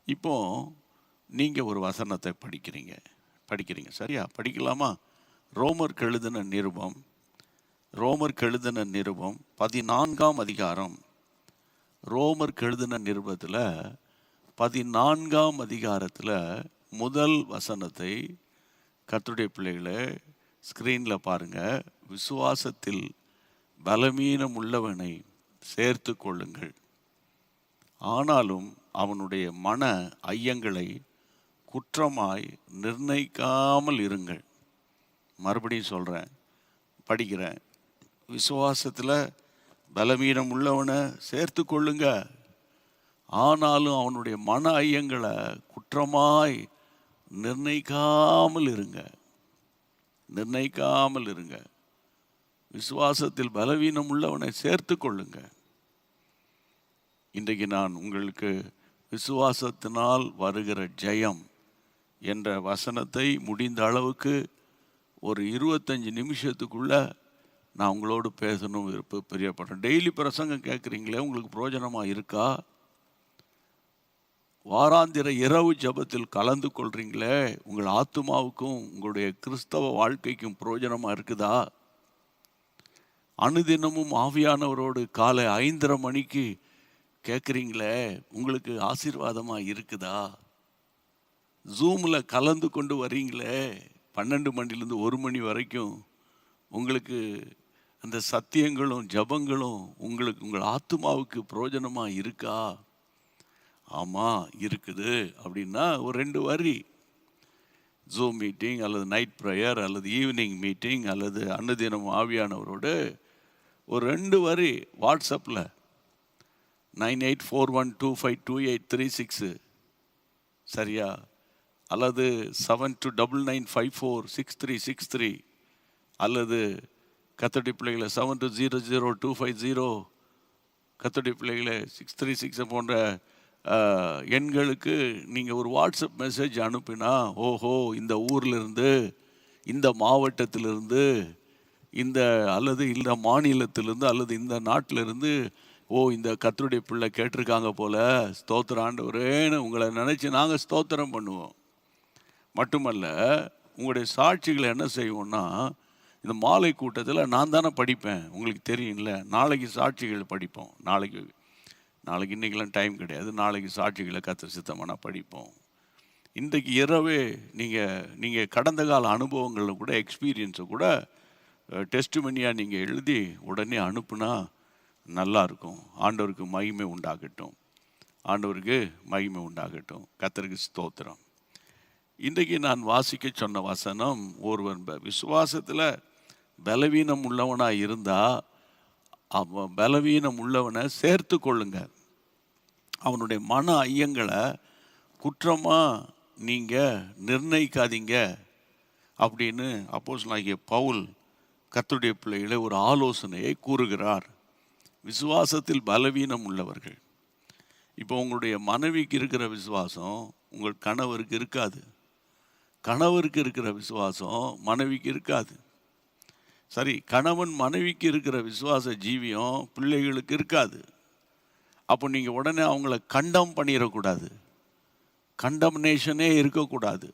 இப்போ நீங்கள் ஒரு வசனத்தை படிக்கிறீங்க சரியா? படிக்கலாமா? ரோமருக்கு எழுதின நிருபம் 14ஆம் அதிகாரம். ரோமருக்கு எழுதின நிருபத்தில் 14ஆம் அதிகாரத்தில் முதல் வசனத்தை கர்த்தருடைய பிள்ளைகளை ஸ்க்ரீனில் பாருங்கள். விசுவாசத்தில் பலவீனம் உள்ளவனை சேர்த்து கொள்ளுங்கள், ஆனாலும் அவனுடைய மன ஐயங்களை குற்றமாய் நிர்ணயிக்காமல் இருங்கள். மறுபடியும் சொல்கிறேன், படிக்கிறேன். விசுவாசத்தில் பலவீனம் உள்ளவனை சேர்த்து கொள்ளுங்க, ஆனாலும் அவனுடைய மன ஐயங்களை குற்றமாய் நிர்ணயிக்காமல் இருங்க. விசுவாசத்தில் பலவீனம் உள்ளவனை சேர்த்து கொள்ளுங்க. இன்றைக்கு நான் உங்களுக்கு விசுவாசத்தினால் வருகிற ஜெயம் என்ற வசனத்தை முடிந்த அளவுக்கு ஒரு 25 நிமிஷத்துக்குள்ள நான் உங்களோடு பேசணும் பிரியப்படுறேன். டெய்லி பிரசங்கம் கேட்குறீங்களே, உங்களுக்கு பிரயோஜனமாக இருக்கா? வாராந்திர இரவு ஜெபத்தில் கலந்து கொள்றீங்களே, உங்கள் ஆத்துமாவுக்கும் உங்களுடைய கிறிஸ்தவ வாழ்க்கைக்கும் பிரயோஜனமாக இருக்குதா? அனுதினமும் ஆவியானவரோடு காலை 5:30 மணிக்கு கேட்குறீங்களே, உங்களுக்கு ஆசீர்வாதமாக இருக்குதா? ஜூமில் கலந்து கொண்டு வரீங்களே 12 மணிலேருந்து 1 மணி வரைக்கும், உங்களுக்கு அந்த சத்தியங்களும் ஜபங்களும் உங்கள் ஆத்துமாவுக்கு பிரயோஜனமாக இருக்கா? ஆமாம் இருக்குது அப்படின்னா ஒரு 2 வரி ஜூம் மீட்டிங் அல்லது நைட் ப்ரேயர் அல்லது ஈவினிங் மீட்டிங் அல்லது அன்னதினம் ஆவியானவரோடு ஒரு 2 வரி வாட்ஸ்அப்பில் 9841252836 சரியா? அல்லது 7299546363 அல்லது கத்தடி பிள்ளைகளை 72000250 கத்தடி பிள்ளைகளை 636 போன்ற எண்களுக்கு நீங்கள் ஒரு வாட்ஸ்அப் மெசேஜ் அனுப்பினா, ஓஹோ இந்த ஊர்லேருந்து, இந்த மாவட்டத்திலிருந்து, அல்லது இந்த மாநிலத்திலிருந்து அல்லது இந்த நாட்டிலிருந்து இந்த கர்த்தருடைய பிள்ளை கேட்டிருக்காங்க போல, ஸ்தோத்திர ஆண்டவரேன்னு உங்களை நினச்சி நாங்கள் ஸ்தோத்திரம் பண்ணுவோம். மட்டுமல்ல, உங்களுடைய சாட்சிகளை என்ன செய்வோம்னா, இந்த மாலை கூட்டத்தில் நான் தானே படிப்பேன், உங்களுக்கு தெரியும்ல. நாளைக்கு சாட்சிகள் படிப்போம். நாளைக்கு இன்றைக்கெலாம் டைம் கிடையாது. நாளைக்கு சாட்சிகளை கர்த்தர் சித்தமான படிப்போம். இன்றைக்கு இரவே நீங்கள் கடந்த கால அனுபவங்களில் கூட எக்ஸ்பீரியன்ஸை கூட டெஸ்டிமனியாக நீங்கள் எழுதி உடனே அனுப்புனா நல்லாயிருக்கும். ஆண்டவருக்கு மகிமை உண்டாகட்டும். கர்த்தருக்கு ஸ்தோத்திரம். இன்றைக்கு நான் வாசிக்க சொன்ன வசனம், ஒருவன் விசுவாசத்தில் பலவீனம் உள்ளவனாக இருந்தால் அவன் பலவீனம் உள்ளவனை சேர்த்து கொள்ளுங்க, அவனுடைய மன ஐயங்களை குற்றமாக நீங்கள் நிர்ணயிக்காதீங்க அப்படின்னு அப்போஸ்தலனாகிய பவுல் கர்த்தருடைய பிள்ளைகளை ஒரு ஆலோசனையை கூறுகிறார். விசுவாசத்தில் பலவீனம் உள்ளவர்கள், இப்போ உங்களுடைய மனைவிக்கு இருக்கிற விசுவாசம் உங்கள் கணவருக்கு இருக்காது, கணவருக்கு இருக்கிற விசுவாசம் மனைவிக்கு இருக்காது. சரி, கணவன் மனைவிக்கு இருக்கிற விசுவாச ஜீவியம் பிள்ளைகளுக்கு இருக்காது. அப்போ நீங்கள் உடனே அவங்கள கண்டம் பண்ணிடக்கூடாது, கண்டம்னேஷனே இருக்கக்கூடாது.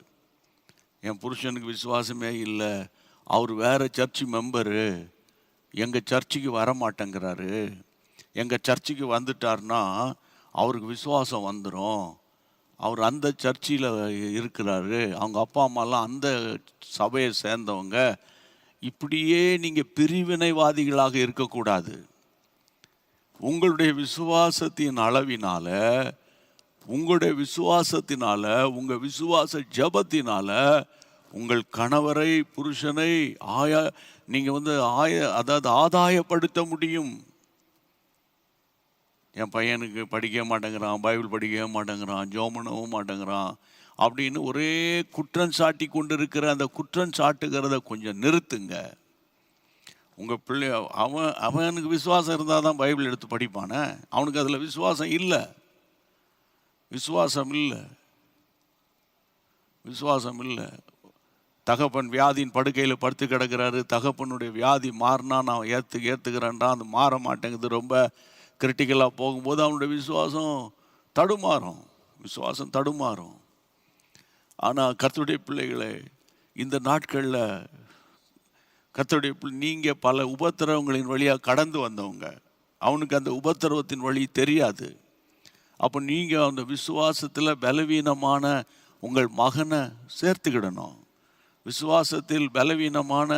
என் புருஷனுக்கு விசுவாசமே இல்லை, அவர் வேறு சர்ச்சு மெம்பரு, எங்கள் சர்ச்சுக்கு வர மாட்டேங்கிறாரு, எங்கள் சர்ச்சுக்கு வந்துட்டார்னா அவருக்கு விசுவாசம் வந்துடும், அவர் அந்த சர்ச்சில் இருக்கிறாரு, அவங்க அப்பா அம்மாலாம் அந்த சபையை சேர்ந்தவங்க, இப்படியே நீங்கள் பிரிவினைவாதிகளாக இருக்கக்கூடாது. உங்களுடைய விசுவாசத்தின் அளவினால, உங்களுடைய விசுவாசத்தினால, உங்கள் விசுவாச ஜபத்தினால உங்கள் கணவரை, புருஷனை நீங்கள் அதாவது ஆதாயப்படுத்த முடியும். என் பையனுக்கு படிக்க மாட்டேங்கிறான், பைபிள் படிக்க மாட்டேங்கிறான், ஜெபம் பண்ணவும் மாட்டேங்கிறான் அப்படின்னு ஒரே குற்றம் சாட்டி கொண்டு இருக்கிற அந்த குற்றம் சாட்டுகிறத கொஞ்சம் நிறுத்துங்க. உங்கள் பிள்ளை அவனுக்கு விசுவாசம் இருந்தால் தான் பைபிள் எடுத்து படிப்பானே, அவனுக்கு அதில் விசுவாசம் இல்லை. தகப்பன் வியாதியின் படுக்கையில் படுத்து கிடக்கிறாரு, தகப்பனுடைய வியாதி மாறினா நான் ஏற்றுக்கிறேன்டா, அது மாற மாட்டேங்குது, ரொம்ப கிரிட்டிக்கலாக போகும்போது அவனுடைய விசுவாசம் தடுமாறும். விசுவாசம் தடுமாறும். ஆனால் கர்த்தருடைய பிள்ளைகளே, இந்த நாட்களில் கர்த்தருடைய நீங்கள் பல உபத்திரவங்களின் வழியாக கடந்து வந்தவங்க. அவனுக்கு அந்த உபத்திரவத்தின் வழி தெரியாது. அப்போ நீங்கள் அந்த விசுவாசத்தில் பலவீனமான உங்கள் மகனை சேர்த்துக்கிடணும். விசுவாசத்தில் பலவீனமான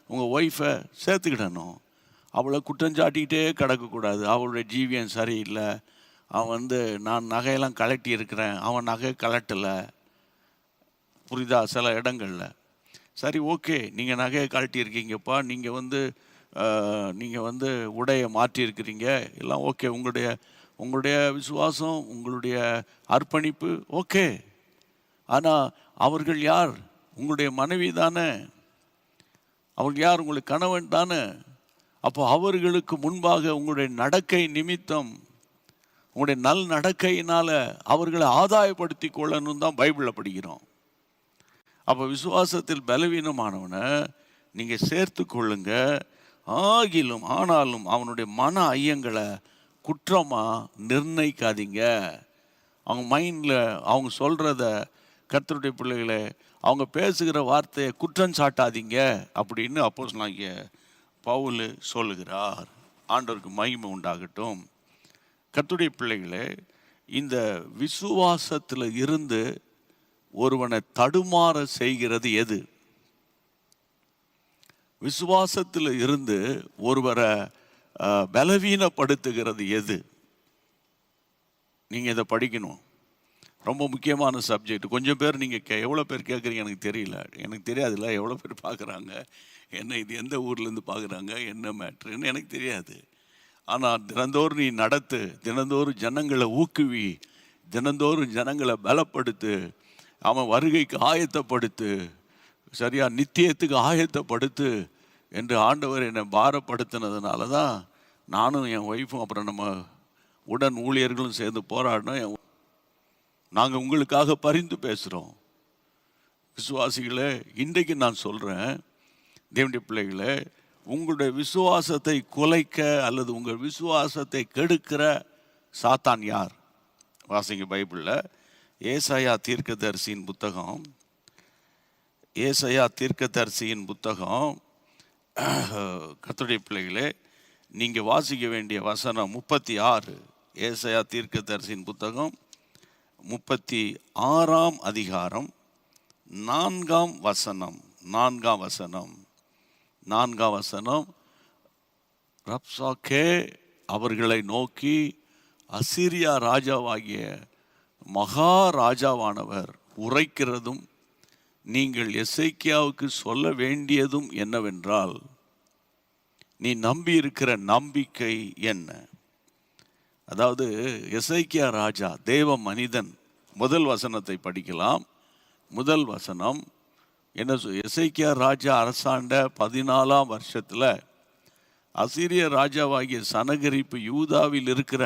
உங்கள் ஒய்ஃபை சேர்த்துக்கிடணும். அவளை குற்றஞ்சாட்டிக்கிட்டே கிடக்கக்கூடாது. அவளுடைய ஜீவியம் சரியில்லை, அவன் நான் நகையெல்லாம் கலட்டி இருக்கிறேன், அவன் நகை கலட்டலை. புரிதா? சில இடங்களில் சரி, ஓகே, நீங்கள் நகையை கழட்டியிருக்கீங்கப்பா, நீங்கள் உடையை மாற்றியிருக்கிறீங்க, எல்லாம் ஓகே, உங்களுடைய விசுவாசம், உங்களுடைய அர்ப்பணிப்பு ஓகே. ஆனால் அவர்கள் யார்? உங்களுடைய மனைவி தானே, அவர்கள் யார்? உங்களுடைய கணவன் தானே. அப்போ அவர்களுக்கு முன்பாக உங்களுடைய நடக்கை நிமித்தம், உங்களுடைய நல் நடக்கையினால் அவர்களை ஆதாயப்படுத்தி கொள்ளணும் தான் பைபிளில் படிக்கிறோம். அப்போ விசுவாசத்தில் பலவீனமானவனை நீங்கள் சேர்த்து கொள்ளுங்க. ஆனாலும் அவனுடைய மன ஐயங்களை குற்றமாக நிர்ணயிக்காதீங்க. அவங்க மைண்டில் அவங்க சொல்கிறத, கர்த்தருடைய பிள்ளைகளை, அவங்க பேசுகிற வார்த்தையை குற்றம் சாட்டாதீங்க அப்படின்னு அப்போஸ்தலனாகிய பவுல் சொல்லுகிறார். ஆண்டவருக்கு மகிமை உண்டாகட்டும். கர்த்தருடைய பிள்ளைகளே, இந்த விசுவாசத்தில் இருந்து ஒருவனை தடுமாற செய்கிறது எது? விசுவாசத்தில் இருந்து ஒருவரை பலவீனப்படுத்துகிறது எது? நீங்கள் இதை படிக்கணும். ரொம்ப முக்கியமான சப்ஜெக்ட். கொஞ்சம் பேர் நீங்கள் எவ்வளோ பேர் கேட்குறீங்க எனக்கு தெரியல, எனக்கு தெரியாதுல்ல. எவ்வளோ பேர் பார்க்குறாங்க, என்ன இது எந்த ஊர்லேருந்து பார்க்குறாங்க, என்ன மேட்ருன்னு எனக்கு தெரியாது. ஆனால் தினந்தோறும் நீ நடத்து, தினந்தோறும் ஜனங்களை ஊக்குவி, தினந்தோறும் ஜனங்களை பலப்படுத்து, அவன் வருகைக்கு ஆயத்தப்படுத்து, சரியா நித்தியத்துக்கு ஆயத்தப்படுத்து என்று ஆண்டவர் என்னை பாரப்படுத்தினதுனால தான் நானும் என் ஒய்ஃபும் அப்புறம் நம்ம உடன் ஊழியர்களும் சேர்ந்து போராடினோம். நாங்கள் உங்களுக்காக பரிந்து பேசுகிறோம். விசுவாசிகளே, இன்றைக்கு நான் சொல்கிறேன், தேவனுடைய பிள்ளைகளே, உங்களுடைய விசுவாசத்தை குலைக்க அல்லது உங்கள் விசுவாசத்தை கெடுக்கிற சாத்தான் யார்? வாசிங்க பைபிளில் ஏசாயா தீர்க்கதரிசியின் புத்தகம். ஏசாயா தீர்க்கதரிசியின் புத்தகம், கர்த்தருடைய பிள்ளைகளே, நீங்கள் வாசிக்க வேண்டிய வசனம் 36. ஏசாயா தீர்க்கதரிசியின் புத்தகம் 36ஆம் அதிகாரம் 4ஆம் வசனம். 4ஆம் வசனம். ரப்சாக்கே அவர்களை நோக்கி, அசீரியா ராஜாவாகிய மகாராஜாவானவர் உரைக்கிறதும் நீங்கள் எசேக்கியாவுக்கு சொல்ல வேண்டியதும் என்னவென்றால், நீ நம்பி இருக்கிற நம்பிக்கை என்ன? அதாவது எசேக்கியா ராஜா தேவ மனிதன். முதல் வசனத்தை படிக்கலாம். முதல் வசனம் என்ன? எசேக்கியா ராஜா அரசாண்ட 14ஆம் வருஷத்தில் அசீரிய ராஜாவாகிய சனகரிப்பு யூதாவில் இருக்கிற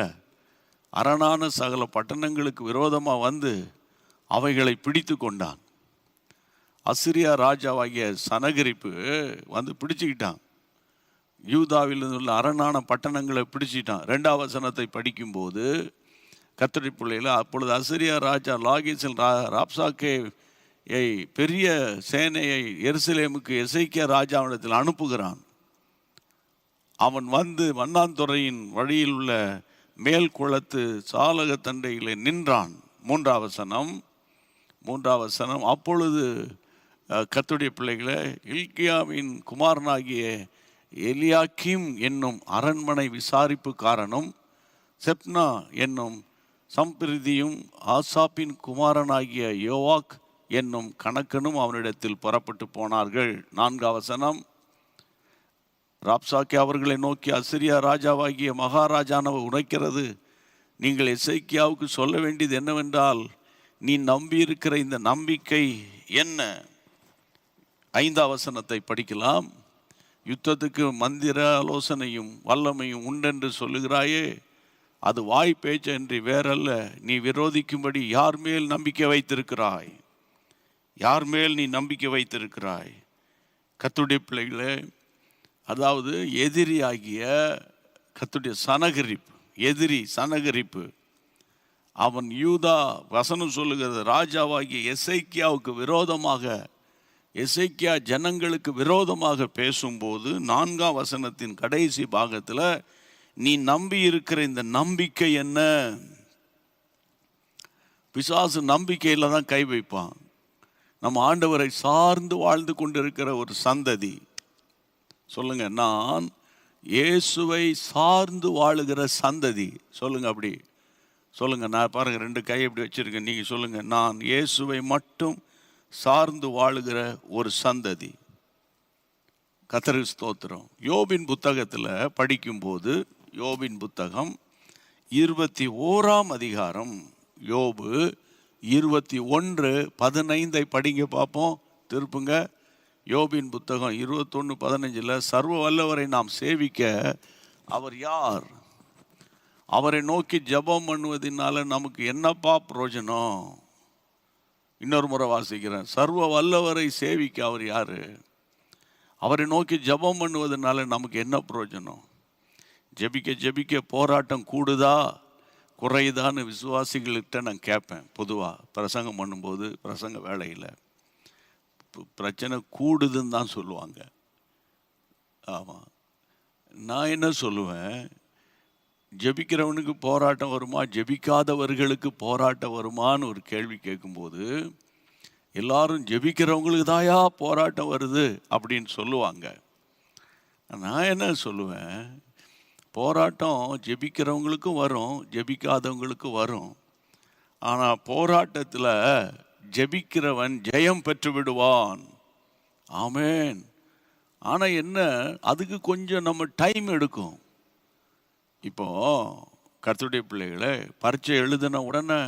அரணான சகல பட்டணங்களுக்கு விரோதமாக வந்து அவைகளை பிடித்து கொண்டான். அசிரியா ராஜாவாகிய சனகரிப்பு வந்து பிடிச்சுக்கிட்டான். யூதாவில் உள்ள அரணான பட்டணங்களை பிடிச்சிட்டான். 2ஆம் வசனத்தை படிக்கும்போது கர்த்தருடைய பிள்ளையில், அப்பொழுது அசிரியா ராஜா லாகீசில் ராப்சாக்கே பெரிய சேனையை எருசலேமுக்கு எசேக்கியா ராஜாவிடத்தில் அனுப்புகிறான். அவன் வந்து வண்ணாந்துறையின் வழியில் உள்ள மேல் குளத்து சாலக தண்டையில் நின்றான். 3ஆம் வசனம். அப்பொழுது கர்த்தருடைய பிள்ளைகளை, இல்கியாவின் குமாரனாகிய எலியாக்கிம் என்னும் அரண்மனை விசாரிப்புக்காரனும் செப்னா என்னும் சம்பிரதியும் ஆசாப்பின் குமாரனாகிய யோவாக் என்னும் கணக்கனும் அவனிடத்தில் புறப்பட்டு போனார்கள். 4ஆம் வசனம். ராப்சாக்கே அவர்களை நோக்கி, அசிரியா ராஜாவாகிய மகாராஜானவர் உரைக்கிறது, நீங்கள் எசேக்கியாவுக்கு சொல்ல வேண்டியது என்னவென்றால், நீ நம்பியிருக்கிற இந்த நம்பிக்கை என்ன? 5ஆம் வசனத்தை படிக்கலாம். யுத்தத்துக்கு மந்திர ஆலோசனையும் வல்லமையும் உண்டென்று சொல்லுகிறாயே, அது வாய் பேச்சன்றி வேறல்ல. நீ விரோதிக்கும்படி யார் மேல் நம்பிக்கை வைத்திருக்கிறாய்? யார் மேல் நீ நம்பிக்கை வைத்திருக்கிறாய்? கர்த்தருடைய பிள்ளைகளே, அதாவது எதிரியாகிய கர்த்தருடைய சனகரிப்பு, எதிரி சனகரிப்பு, அவன் யூதா, வசனம் சொல்லுகிறது, ராஜாவாகிய எசேக்கியாவுக்கு விரோதமாக, எசேக்கியா ஜனங்களுக்கு விரோதமாக பேசும்போது 4ஆம் வசனத்தின் கடைசி பாகத்தில், நீ நம்பி இருக்கிற இந்த நம்பிக்கை என்ன? பிசாசு நம்பிக்கையில் தான் கை வைப்பான். நம்ம ஆண்டவரை சார்ந்து வாழ்ந்து கொண்டிருக்கிற ஒரு சந்ததி, சொல்லுங்க, நான் இயேசுவை சார்ந்து வாழுகிற சந்ததி. சொல்லுங்க, அப்படி சொல்லுங்க. நான் பாருங்க, 2 கை எப்படி வச்சிருக்கேன். நீங்க சொல்லுங்க, நான் இயேசுவை மட்டும் சார்ந்து வாழுகிற ஒரு சந்ததி. கர்த்தருக்கு ஸ்தோத்திரம். யோபின் புத்தகத்தில் படிக்கும்போது, யோபின் புத்தகம் 21ஆம் அதிகாரம், யோபு 21:15 படிங்க பார்ப்போம். திருப்புங்க. யோபின் புத்தகம் 21:15, சர்வ வல்லவரை நாம் சேவிக்க அவர் யார்? அவரை நோக்கி ஜெபம் பண்ணுவதனால நமக்கு என்னப்பா பிரயோஜனம்? இன்னொரு முறை வாசிக்கிறேன். சர்வ வல்லவரை சேவிக்க அவர் யாரு? அவரை நோக்கி ஜெபம் பண்ணுவதனால நமக்கு என்ன பிரயோஜனம்? ஜெபிக்க ஜெபிக்க போராட்டம் கூடுதா குறையுதான்னு விசுவாசிகள்கிட்ட நான் கேட்பேன். பொதுவாக பிரசங்கம் பண்ணும்போது, பிரசங்க வேலையில் பிரச்சனை கூடுதுன்னு தான் சொல்லுவாங்க. ஆமாம், நான் என்ன சொல்லுவேன், ஜெபிக்கிறவனுக்கு போராட்டம் வருமா, ஜெபிக்காதவர்களுக்கு போராட்டம் வருமானு ஒரு கேள்வி கேட்கும்போது, எல்லாரும் ஜெபிக்கிறவங்களுக்கு தாயா போராட்டம் வருது அப்படின்னு சொல்லுவாங்க. நான் என்ன சொல்லுவேன், போராட்டம் ஜெபிக்கிறவங்களுக்கும் வரும், ஜெபிக்காதவங்களுக்கும் வரும். ஆனால் போராட்டத்தில் ஜெபிக்கிறவன் ஜெயம் பெற்று விடுவான். ஆமேன். ஆனால் என்ன, அதுக்கு கொஞ்சம் நம்ம டைம் எடுக்கும். இப்போ கர்த்தருடைய பிள்ளைகளை பரீட்சை எழுதின உடனே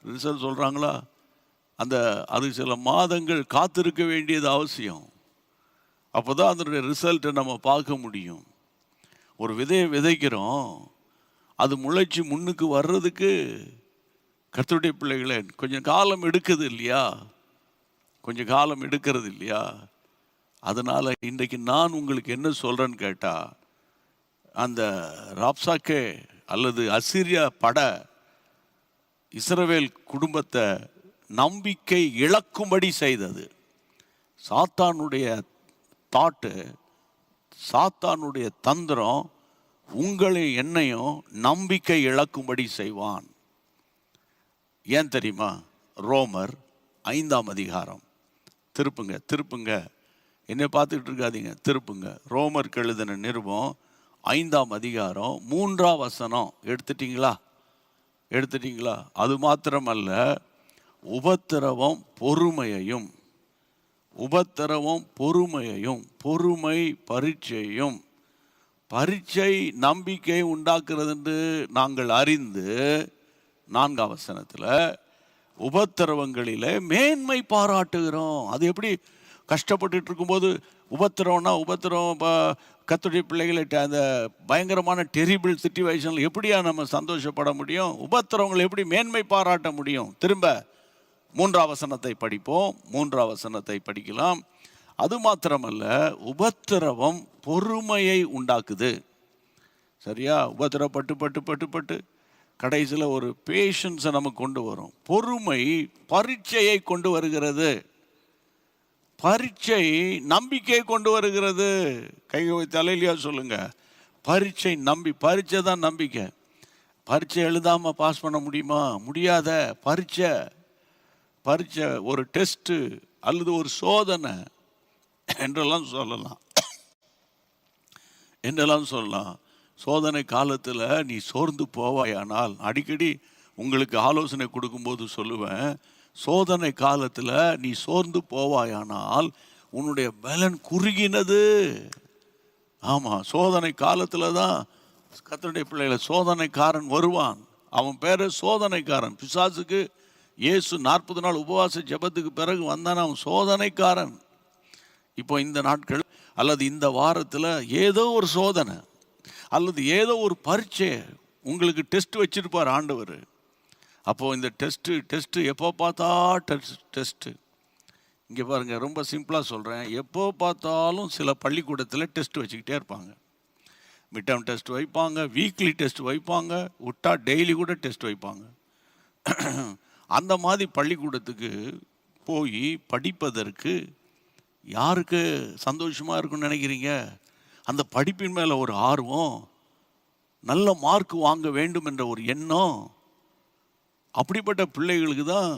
ரிசல்ட் சொல்கிறாங்களா? அது சில மாதங்கள் காத்திருக்க வேண்டியது அவசியம். அப்போ தான் அதனுடைய ரிசல்ட்டை நம்ம பார்க்க முடியும். ஒரு விதையை விதைக்கிறோம், அது முளைச்சி முன்னுக்கு வர்றதுக்கு கர்த்தருடைய பிள்ளைகளே கொஞ்சம் காலம் எடுக்குது இல்லையா? கொஞ்சம் காலம் எடுக்கிறது இல்லையா? அதனால் இன்றைக்கு நான் உங்களுக்கு என்ன சொல்கிறேன்னு கேட்டால், அந்த ராப்சாக்கே அல்லது அசீரியா பட இஸ்ரவேல் குடும்பத்தை நம்பிக்கை இழக்கும்படி செய்தது. சாத்தானுடைய தாட்டு, சாத்தானுடைய தந்திரம் உங்களையும் என்னையும் நம்பிக்கை இழக்கும்படி செய்வான். ஏன் தெரியுமா? ரோமர் 5ஆம் அதிகாரம், திருப்புங்க திருப்புங்க, என்னை பார்த்துக்கிட்டு இருக்காதீங்க, திருப்புங்க. ரோமருக்கு எழுதின நிருபம் 5ஆம் அதிகாரம் 3ஆம் வசனம். எடுத்துட்டீங்களா? அது மாத்திரமல்ல, உபத்திரவம் பொறுமையையும், பொறுமை பரீட்சையும், பரீட்சை நம்பிக்கை உண்டாக்குறது என்று நாங்கள் அறிந்து, 4ஆம் வசனத்தில் உபத்திரவங்களிலே மேன்மை பாராட்டுகிறோம். அது எப்படி? கஷ்டப்பட்டு இருக்கும்போது உபத்திரம் கர்த்தருடைய பிள்ளைகளை அந்த பயங்கரமான டெரிபிள் சிச்சுவேஷனில் எப்படியா நம்ம சந்தோஷப்பட முடியும்? உபத்திரவங்களை எப்படி மேன்மை பாராட்ட முடியும்? திரும்ப 3ஆம் வசனத்தை படிப்போம். 3ஆம் வசனத்தை படிக்கலாம். அது மாத்திரமல்ல, உபத்திரவம் பொறுமையை உண்டாக்குது. சரியா? உபத்திரப்பட்டு கடைசியில் ஒரு பேஷன்ஸை நமக்கு கொண்டு வரும். பொறுமை பரீட்சையை கொண்டு வருகிறது. பரீட்சை நம்பிக்கை கொண்டு வருகிறது. கை தலையிலையா சொல்லுங்க, பரீட்சை பரீட்சை தான் நம்பிக்கை. பரீட்சை எழுதாமல் பாஸ் பண்ண முடியுமா? முடியாத. பரீட்சை ஒரு டெஸ்ட்டு அல்லது ஒரு சோதனை என்றெல்லாம் சொல்லலாம். சோதனை காலத்தில் நீ சோர்ந்து போவாயானால், அடிக்கடி உங்களுக்கு ஆலோசனை கொடுக்கும்போது சொல்லுவேன், சோதனை காலத்தில் நீ சோர்ந்து போவாயானால் உன்னுடைய பலன் குறுகினது. ஆமாம், சோதனை காலத்தில் தான் கர்த்தருடைய பிள்ளைகளை சோதனைக்காரன் வருவான். அவன் பேர் சோதனைக்காரன். பிசாசுக்கு இயேசு 40 நாள் உபவாச ஜெபத்துக்கு பிறகு வந்தான அவன் சோதனைக்காரன். இப்போ இந்த நாட்கள் அல்லது இந்த வாரத்தில் ஏதோ ஒரு சோதனை அல்லது ஏதோ ஒரு பரீட்சை உங்களுக்கு டெஸ்ட் வச்சிருப்பார் ஆண்டவர். அப்போது இந்த டெஸ்ட்டு எப்போ பார்த்தா டெஸ்ட்டு. இங்கே பாருங்கள், ரொம்ப சிம்பிளாக சொல்கிறேன். எப்போ பார்த்தாலும் சில பள்ளிக்கூடத்தில் டெஸ்ட் வச்சுக்கிட்டே இருப்பாங்க. மிட் டேர்ம் டெஸ்ட் வைப்பாங்க, வீக்லி டெஸ்ட் வைப்பாங்க, விட்டா டெய்லி கூட டெஸ்ட் வைப்பாங்க. அந்த மாதிரி பள்ளிக்கூடத்துக்கு போய் படிப்பதற்கு யாருக்கு சந்தோஷமாக இருக்குன்னு நினைக்கிறீங்க? அந்த படிப்பின் மேலே ஒரு ஆர்வம், நல்ல மார்க் வாங்க வேண்டும் என்ற ஒரு எண்ணம். அப்படிப்பட்ட பிள்ளைகளுக்கு தான்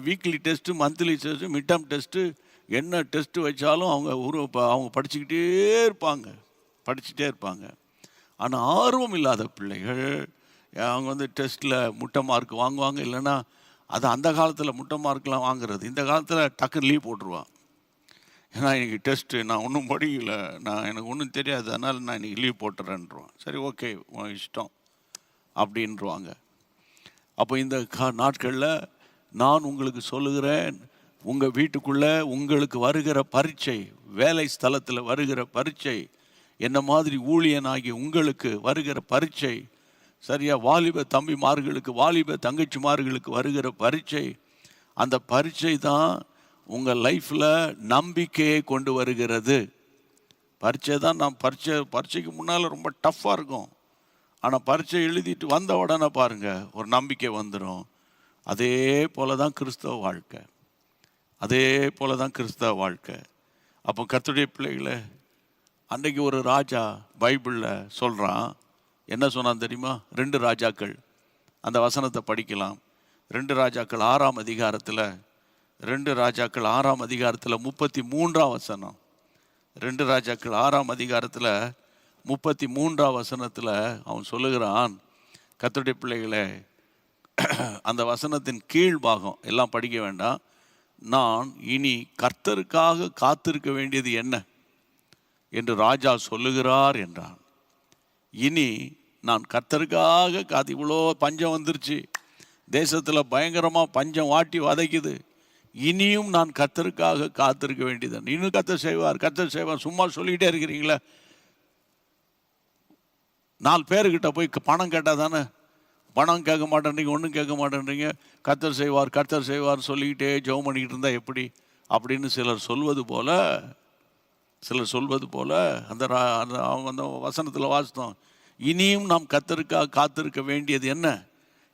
weekly test, monthly test, mid term test, என்ன டெஸ்ட்டு வச்சாலும் அவங்க படிச்சுட்டே இருப்பாங்க. ஆனால் ஆர்வம் இல்லாத பிள்ளைகள் அவங்க டெஸ்ட்டில் முட்டை மார்க் வாங்குவாங்க. இல்லைன்னா அது அந்த காலத்தில் முட்டை மார்க்லாம் வாங்குறது, இந்த காலத்தில் டக்குன்னு லீவ் போட்டுருவான். ஏன்னா இன்றைக்கி டெஸ்ட்டு, நான் ஒன்றும் படிக்கல, எனக்கு ஒன்றும் தெரியாது, அதனால் நான் இன்றைக்கி லீவ் போட்டுறேன்ருவான். சரி, ஓகே, உன் இஷ்டம் அப்படின்ருவாங்க. அப்போ இந்த நாட்களில் நான் உங்களுக்கு சொல்லுகிறேன், உங்கள் வீட்டுக்குள்ளே உங்களுக்கு வருகிற பரீட்சை, வேலை ஸ்தலத்தில் வருகிற பரீட்சை, என்ன மாதிரி ஊழியனாகி உங்களுக்கு வருகிற பரீட்சை, சரியா, வாலிப தம்பிமார்களுக்கு, வாலிப தங்கச்சிமார்களுக்கு வருகிற பரீட்சை, அந்த பரீட்சை தான் உங்கள் லைஃப்பில் நம்பிக்கையை கொண்டு வருகிறது. பரீட்சை தான் பரீட்சைக்கு முன்னால் ரொம்ப டஃப்பாக இருக்கும். ஆனால் பரீட்சை எழுதிட்டு வந்த உடனே பாருங்கள், ஒரு நம்பிக்கை வந்துடும். அதே போல தான் கிறிஸ்தவ வாழ்க்கை, அதே போல தான் கிறிஸ்தவ வாழ்க்கை. அப்போ கர்த்தருடைய பிள்ளைகளை, அன்றைக்கு ஒரு ராஜா பைபிளில் சொல்கிறான். என்ன சொன்னான் தெரியுமா? 2 ராஜாக்கள், அந்த வசனத்தை படிக்கலாம். 2 ராஜாக்கள் 6ஆம் அதிகாரத்தில், 2 ராஜாக்கள் 6ஆம் அதிகாரத்தில் 33ஆம் வசனம். 2 ராஜாக்கள் 6ஆம் அதிகாரத்தில் 33ஆம் வசனத்தில் அவன் சொல்லுகிறான், கர்த்தருடைய பிள்ளைகளே, அந்த வசனத்தின் கீழ் பாகம் எல்லாம் படிக்க வேண்டாம். நான் இனி கர்த்தருக்காக காத்திருக்க வேண்டியது என்ன என்று ராஜா சொல்லுகிறார் என்றான். இனி நான் கர்த்தருக்காக இவ்வளோ பஞ்சம் வந்துருச்சு, தேசத்தில் பயங்கரமாக பஞ்சம் வாட்டி வதைக்குது, இனியும் நான் கர்த்தருக்காக காத்திருக்க வேண்டியதான். இன்னும் கர்த்தர் செய்வார், சும்மா சொல்லிக்கிட்டே இருக்கிறீங்களே. 4 பேர்கிட்ட போய் பணம் கேட்டால் தானே, பணம் கேட்க மாட்டேன்றீங்க, ஒன்றும் கேட்க மாட்டேன்றீங்க. கர்த்தர் செய்வார் சொல்லிக்கிட்டே ஜெபம் பண்ணிக்கிட்டு இருந்தால் எப்படி அப்படின்னு சிலர் சொல்வது போல அந்த வசனத்தில் வாசித்தோம். இனியும் நாம் கர்த்தருக்காக காத்திருக்க வேண்டியது என்ன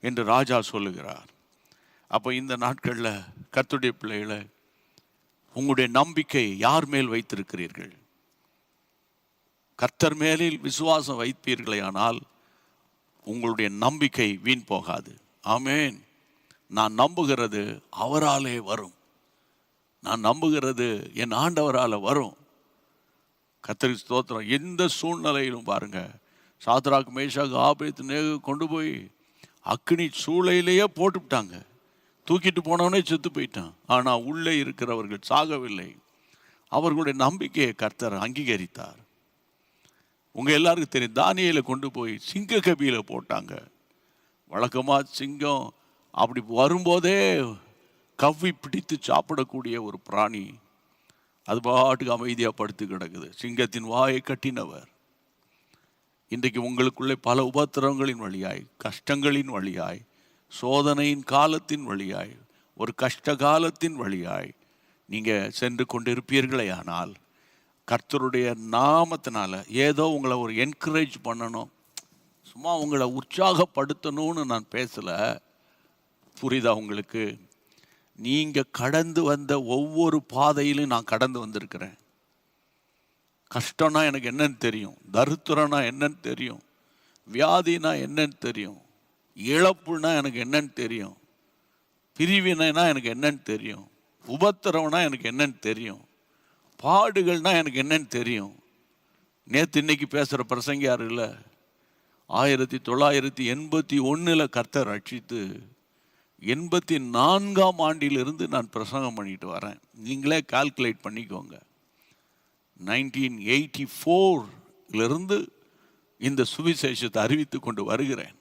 என்று ராஜா சொல்லுகிறார். அப்போ இந்த நாட்களில் கர்த்தருடைய பிள்ளைகளை, உங்களுடைய நம்பிக்கை யார் மேல் வைத்திருக்கிறீர்கள்? கர்த்தர் மேலில் விசுவாசம் வைப்பீர்களே ஆனால் உங்களுடைய நம்பிக்கை வீண் போகாது. ஆமேன். நான் நம்புகிறது அவராலே வரும், நான் நம்புகிறது என் ஆண்டவரால் வரும். கர்த்தருக்கு ஸ்தோத்திரம். எந்த சூழ்நிலையிலும் பாருங்க, சாத்ராக், மேஷாக், ஆபேத்நேகோ கொண்டு போய் அக்னி சூளையிலேயே போட்டுவிட்டாங்க. தூக்கிட்டு போனவனே செத்து போயிட்டான். ஆனால் உள்ளே இருக்கிறவர்கள் சாகவில்லை. அவர்களுடைய நம்பிக்கையை கர்த்தர் அங்கீகரித்தார். உங்கள் எல்லாருக்கும் தெரியும், தானியேலை கொண்டு போய் சிங்க கபியில் போட்டாங்க. வழக்கமாக சிங்கம் அப்படி வரும்போதே கவ்வி பிடித்து சாப்பிடக்கூடிய ஒரு பிராணி, அது பாட்டுக்கு அமைதியாக படுத்து கிடக்குது. சிங்கத்தின் வாயை கட்டினவர். இன்றைக்கு உங்களுக்குள்ளே பல உபத்திரவங்களின் வழியாய், கஷ்டங்களின் வழியாய், சோதனையின் காலத்தின் வழியாய், ஒரு கஷ்ட காலத்தின் வழியாய் நீங்கள் சென்று கொண்டிருப்பீர்களே ஆனால், கர்த்தருடைய நாமத்தினால ஏதோ உங்களை ஒரு என்கரேஜ் பண்ணணும், சும்மா உங்களை உற்சாகப்படுத்தணும்னு நான் பேசலை. புரியுதா உங்களுக்கு? நீங்கள் கடந்து வந்த ஒவ்வொரு பாதையிலும் நான் கடந்து வந்திருக்கிறேன். கஷ்டம்னா எனக்கு என்னன்னு தெரியும், தரித்திரம்னா என்னன்னு தெரியும், வியாதினா என்னன்னு தெரியும், இழப்புனா எனக்கு என்னன்னு தெரியும், பிரிவினைனா எனக்கு என்னன்னு தெரியும், உபத்திரவனா எனக்கு என்னன்னு தெரியும், பாடுகள்னா எனக்கு என்னன்னு தெரியும். நேற்று இன்னைக்கு பேசுகிற பிரசங்க யாரு இல்லை, 1981 கர்த்தர் ரட்சித்து 84ஆம் ஆண்டிலிருந்து நான் பிரசங்கம் பண்ணிட்டு வரேன். நீங்களே கால்குலேட் பண்ணிக்கோங்க. 1984 இந்த சுவிசேஷத்தை அறிவித்து கொண்டு வருகிறேன்.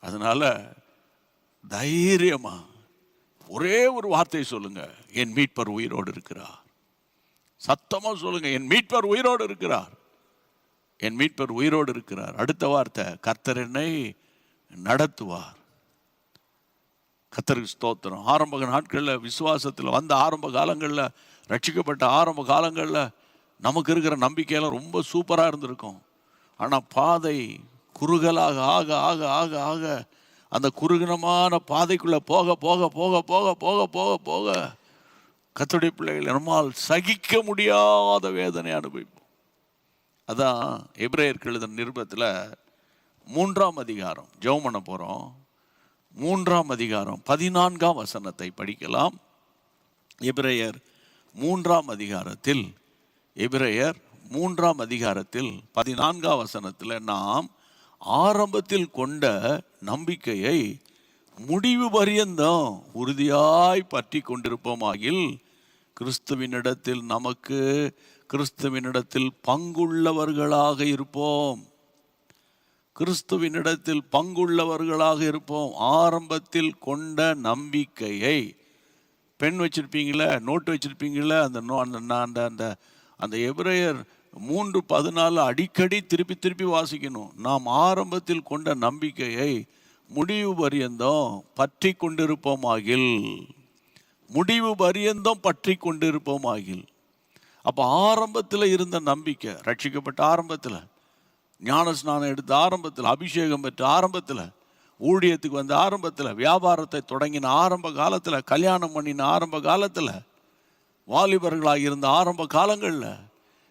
அதனால் தைரியமாக ஒரே ஒரு வார்த்தை சொல்லுங்க, என் மீட்பர் உயிரோடு இருக்கிறார். சத்தமாக சொல்லுங்க, என் மீட்பர் உயிரோடு இருக்கிறார், என் மீட்பர் உயிரோடு இருக்கிறார். அடுத்த வார்த்தை, கர்த்தர் என்னை நடத்துவார். கர்த்தருக்கு ஸ்தோத்திரம். ஆரம்ப நாட்களில் விசுவாசத்தில் வந்த ஆரம்ப காலங்களில், ரட்சிக்கப்பட்ட ஆரம்ப காலங்களில் நமக்கு இருக்கிற நம்பிக்கையெல்லாம் ரொம்ப சூப்பராக இருந்திருக்கும். ஆனால் பாதை குறுகலாக ஆக ஆக ஆக ஆக அந்த குறுகினமான பாதைக்குள்ள போக போக போக போக போக போக போக கர்த்தருடைய பிள்ளைகள் நம்மால் சகிக்க முடியாத வேதனை அனுபவிப்போம். அதான் எபிரேயருக்கு எழுதின நிருபத்தில் 3ஆம் அதிகாரம் ஜெபம் பண்ண போகிறோம். 3ஆம் அதிகாரம் 14ஆம் வசனத்தை படிக்கலாம். எபிரேயர் 3ஆம் அதிகாரத்தில் 14ஆம் வசனத்தில் நாம் ஆரம்பத்தில் கொண்ட நம்பிக்கையை முடிவு பரியந்தம் உறுதியாய் பற்றி கொண்டிருப்போமாகில் கிறிஸ்துவினிடத்தில் பங்குள்ளவர்களாக இருப்போம். கிறிஸ்துவினிடத்தில் பங்குள்ளவர்களாக இருப்போம். ஆரம்பத்தில் கொண்ட நம்பிக்கையை, பெண் வச்சிருப்பீங்களே, நோட்டு வச்சிருப்பீங்களே, அந்த எபிரேயர் 3:14 அடிக்கடி திருப்பி திருப்பி வாசிக்கணும். நாம் ஆரம்பத்தில் கொண்ட நம்பிக்கையை முடிவு பரியந்தம் பற்றி கொண்டிருப்போமாகில், முடிவு பரியந்தம் பற்றி கொண்டிருப்போமாகில். அப்போ ஆரம்பத்தில் இருந்த நம்பிக்கை, ரட்சிக்கப்பட்ட ஆரம்பத்தில், ஞானஸ்நானம் எடுத்த ஆரம்பத்தில், அபிஷேகம் பெற்ற ஆரம்பத்தில், ஊழியத்துக்கு வந்த ஆரம்பத்தில், வியாபாரத்தை தொடங்கின ஆரம்ப காலத்தில், கல்யாணம் பண்ணின ஆரம்ப காலத்தில், வாலிபர்களாக இருந்த ஆரம்ப காலங்களில்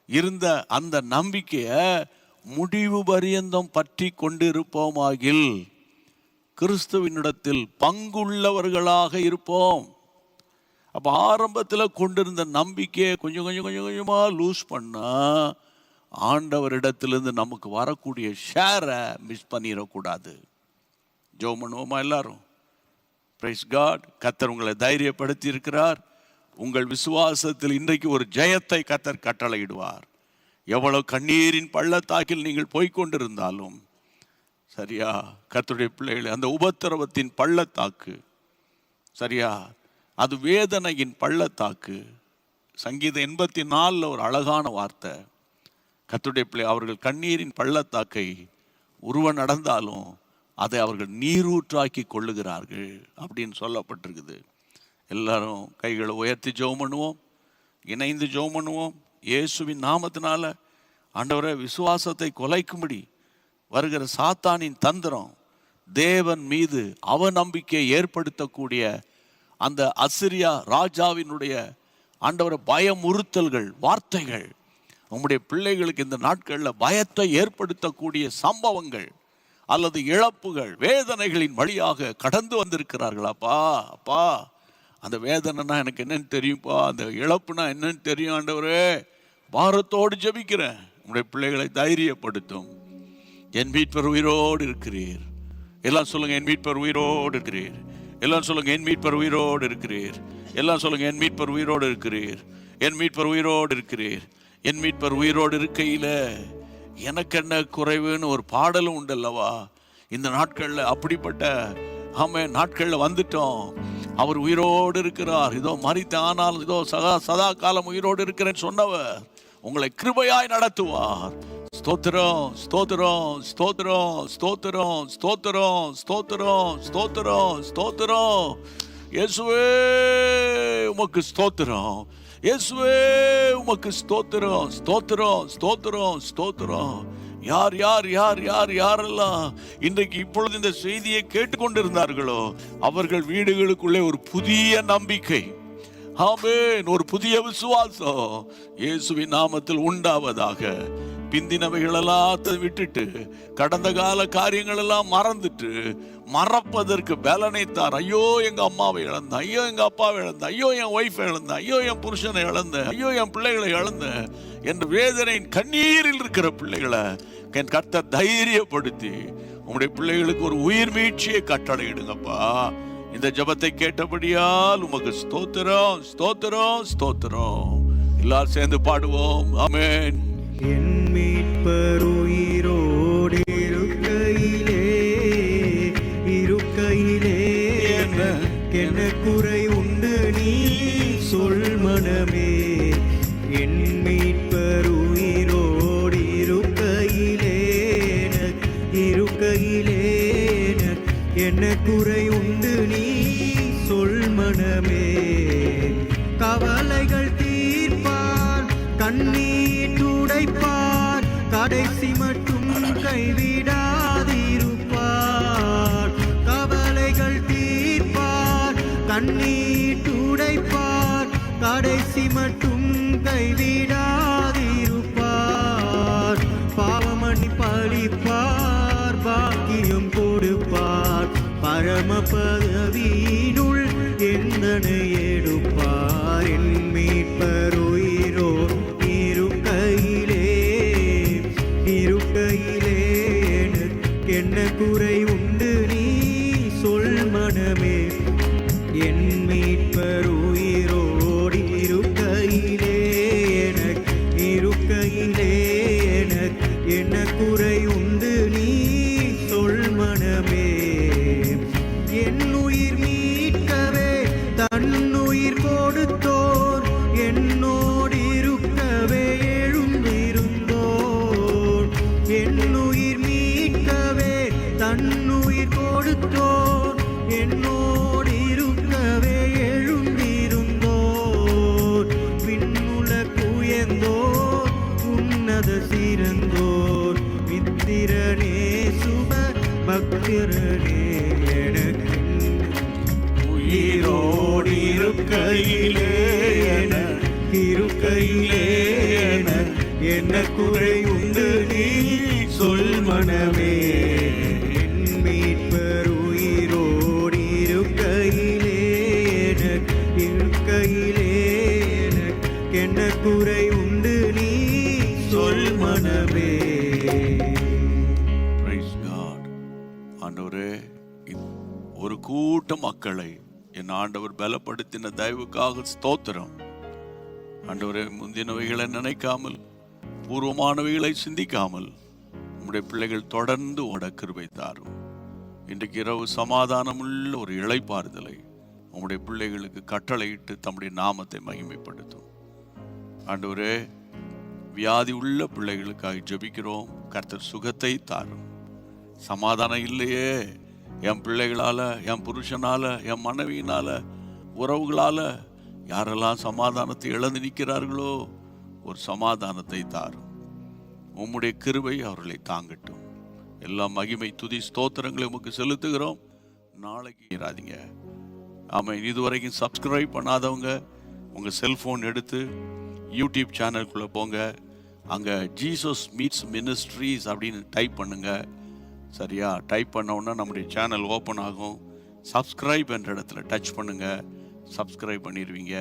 இருந்த அந்த நம்பிக்கையை முடிவு பரியந்தம் பற்றி கொண்டிருப்போமாகில் கிறிஸ்துவினிடத்தில் பங்குள்ளவர்களாக இருப்போம். அப்போ ஆரம்பத்தில் கொண்டிருந்த நம்பிக்கையை கொஞ்சம் கொஞ்சம் கொஞ்சம் கொஞ்சமாக லூஸ் பண்ணால் ஆண்டவரிடத்திலிருந்து நமக்கு வரக்கூடிய ஷேரை மிஸ் பண்ணிடக்கூடாது. ஜெபம் பண்ணுவோமா எல்லாரும்? Praise God. கர்த்தர் உங்களை தைரியப்படுத்தி இருக்கிறார். உங்கள் விசுவாசத்தில் இன்றைக்கு ஒரு ஜெயத்தை கர்த்தர் கட்டளையிடுவார். எவ்வளவு கண்ணீரின் பள்ளத்தாக்கில் நீங்கள் போய்கொண்டிருந்தாலும் சரியா, கர்த்தருடைய பிள்ளைகளை, அந்த உபத்திரவத்தின் பள்ளத்தாக்கு சரியா, அது வேதனையின் பள்ளத்தாக்கு. சங்கீதம் 84 ஒரு அழகான வார்த்தை. கர்த்தருடைய பிள்ளை அவர்கள் கண்ணீரின் பள்ளத்தாக்கை உருவ நடந்தாலும் அதை அவர்கள் நீரூற்றாக்கி கொள்ளுகிறார்கள் அப்படின்னு சொல்லப்பட்டிருக்குது. எல்லாரும் கைகளை உயர்த்தி ஜெபம் பண்ணுவோம், இணைந்து ஜெபம் பண்ணுவோம். இயேசுவின் நாமத்தினால ஆண்டவரே, விசுவாசத்தை கொலைக்கும்படி வருகிற சாத்தானின் தந்திரம், தேவன் மீது அவநம்பிக்கையை ஏற்படுத்தக்கூடிய அந்த அசிரியா ராஜாவினுடைய ஆண்டவரை பயமுறுத்தல்கள், வார்த்தைகள், உங்களுடைய பிள்ளைகளுக்கு இந்த நாட்களில் பயத்தை ஏற்படுத்தக்கூடிய சம்பவங்கள் அல்லது இழப்புகள், வேதனைகளின் வழியாக கடந்து வந்திருக்கிறார்கள். அப்பா அந்த வேதனைனா எனக்கு என்னன்னு தெரியும்ப்பா, அந்த இழப்புனா என்னன்னு தெரியும் ஆண்டவரே. பாரத்தோடு ஜெபிக்கிறேன். உங்களுடைய பிள்ளைகளை தைரியப்படுத்தும். என் மீட்பர் உயிரோடு இருக்கிறீர். எல்லாம் சொல்லுங்க, என் மீட்பர் உயிரோடு இருக்கிறீர். எல்லாம் சொல்லுங்க, என் மீட்பர் உயிரோடு இருக்கிறீர். எல்லாம் சொல்லுங்க, என் மீட்பர் உயிரோடு இருக்கிறீர். என் மீட்பர் உயிரோடு இருக்கிறீர். என் மீட்பர் உயிரோடு இருக்கையில் எனக்கு என்ன குறைவுன்னு ஒரு பாடலும் உண்டல்லவா இந்த நாட்களில். அப்படிப்பட்ட நாட்களில் வந்துட்டோம். அவர் உயிரோடு இருக்கிறார். இதோ மரித்த ஆனாலும் இதோ சதா காலம் உயிரோடு இருக்கிறேன்னு சொன்னவர் உங்களை கிருபையாய் நடத்துவார். ஸ்தோத்திரம், ஸ்தோத்திரம், ஸ்தோத்திரம், ஸ்தோத்திரம், ஸ்தோத்திரம், ஸ்தோத்திரம், ஸ்தோத்திரம், ஸ்தோத்திரம். இயேசுவே உமக்கு ஸ்தோத்திரம். இயேசுவே உமக்கு ஸ்தோத்திரம், ஸ்தோத்திரம், ஸ்தோத்திரம், ஸ்தோத்திரம். யார் யார் யார் யார் யாரெல்லாம் இன்றைக்கு இப்பொழுது இந்த செய்தியை கேட்டுக்கொண்டிருந்தார்களோ அவர்கள் வீடுகளுக்குள்ளே ஒரு புதிய நம்பிக்கை, ஆமென், ஒரு புதிய விசுவாசம் இயேசுவின் நாமத்தில் உண்டாவதாக. பிந்தினவைகள் எல்லாம் விட்டுட்டு, கடந்த கால காரியங்கள் எல்லாம் மறந்துட்டு, மறப்பதற்கு பலனைத்தார். ஐயோ எங்க அம்மாவை இழந்தேன், ஐயோ எங்க அப்பாவை இழந்தேன், ஐயோ என் ஒய்ஃபை இழந்தேன், ஐயோ என் புருஷனை இழந்தேன், ஐயோ என் பிள்ளைகளை இழந்தேன் என்ற வேதனையின் கண்ணீரில் இருக்கிற பிள்ளைகளை என் கர்த்தர் தைரியப்படுத்தி உங்களுடைய பிள்ளைகளுக்கு ஒரு உயிர் மீட்சியை கட்டளையிடுங்கப்பா. இந்த ஜெபத்தை கேட்டபடியால் உமக்கு ஸ்தோத்திரம், ஸ்தோத்திரம், ஸ்தோத்திரம். எல்லாரும் சேர்ந்து பாடுவோம். ஆமென். என் மீட்பர் உயிரோடு இருக்கையிலே என்ன குறை உண்டு நீ சொல் மனமே. என் மீட்பர் உயிரோடு இருக்கையிலே என்ன குறை உண்டு நீ சொல் மனமே. கவலைகள் தீர்ப்பார், கண்ணீர் துடைப்பார், கடைசி மட்டும் கைவிடாதிருப்பார். கண்ணீர் துடைப்பார், கடைசி மட்டும் கைவிடாதிருப்பார். பாவமன்னிப்பு அளிப்பார், பாக்கியம் கொடுப்பார், பரம பதவியினுள் எந்தனை எடுப்பார். என் மீட்பர் உயிரோ இருக்கையிலே என்ன குறை உண்டு நீ சொல் மனமே. என் மீட்பர் உயிரோடு இருக்கையிலே என்ன குறை உண்டு நீ சொல் மனமே. என் உயிர் மீட்கவே தன்னுயிர் கொடுத்தோர், என்னோடு இருக்கவே எழுந்திருந்தோர். என் உயிர் மீட்கவே தன்னுயிர் கொடுத்தோர், என்னோடு இருக்கவே எழுந்திருந்தோர். விண்ணுல குயர்ந்தோர், உன்னத சிறந்தோர், மித்திரனே சுப பக்திரனே எனக்கு உயிரோடு இருக்கையிலே என்ன குறை உண்டு நீ சொல் மனமே. என் மீட்பர் உயிரோடு இருக்கையிலே என்ன குறை உண்டு நீ சொல் மனமே. Praise God. ஆண்டவரே, ஒரு கூட்ட மக்களை என் ஆண்டவர் பலப்படுத்தின தயவுக்காக ஸ்தோத்திரம். ஆண்டவரே, முந்தினவைகளை நினைக்காமல் பூர்வமானவைகளை சிந்திக்காமல் உம்முடைய பிள்ளைகள் தொடர்ந்து ஓட கிருபை தாரும். இன்றைக்கு இரவு சமாதானமுள்ள ஒரு இளைப்பாறுதலை உம்முடைய பிள்ளைகளுக்கு கட்டளையிட்டு தம்முடைய நாமத்தை மகிமைப்படுத்தும். ஆண்டவரே, வியாதி உள்ள பிள்ளைகளுக்காக ஜெபிக்கிறோம். கர்த்தர் சுகத்தை தாரும். சமாதானம் இல்லையே, என் பிள்ளைகளால, என் புருஷனால, என் மனைவியினால, உறவுகளால யாரெல்லாம் சமாதானத்தை இழந்து நிற்கிறார்களோ, ஒரு சமாதானத்தை தாரும். உம்முடைய கிருபை அவர்களை தாங்கட்டும். எல்லா மகிமை துதி ஸ்தோத்திரங்களை உமக்கு செலுத்துகிறோம். நாளைக்கு இராதீங்க. ஆமாம், இதுவரைக்கும் சப்ஸ்கிரைப் பண்ணாதவங்க உங்கள் செல்ஃபோன் எடுத்து யூடியூப் சேனலுக்குள்ளே போங்க. அங்கே ஜீசஸ் மீட்ஸ் மினிஸ்ட்ரீஸ் அப்படின்னு டைப் பண்ணுங்க. சரியா? டைப் பண்ணோன்னா நம்முடைய சேனல் ஓப்பன் ஆகும். சப்ஸ்கிரைப் என்ற இடத்துல டச் பண்ணுங்க. சப்ஸ்கிரைப் பண்ணிடுவீங்க.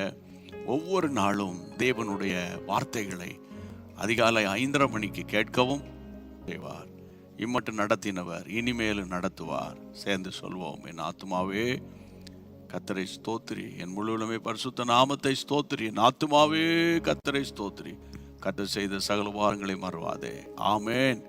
ஒவ்வொரு நாளும் தேவனுடைய வார்த்தைகளை அதிகாலை 5:30 மணிக்கு கேட்கவும் செய்வார். இம்மட்டும் நடத்தினவர் இனிமேலும் நடத்துவார். சேர்ந்து சொல்வோம். என் ஆத்துமாவே கர்த்தரை ஸ்தோத்திரி, என் முழுவதுமே பரிசுத்த நாமத்தை ஸ்தோத்திரி. என் ஆத்துமாவே கர்த்தரை ஸ்தோத்திரி, கர்த்தர் செய்த சகல உபகாரங்களை மறவாதே. ஆமென்.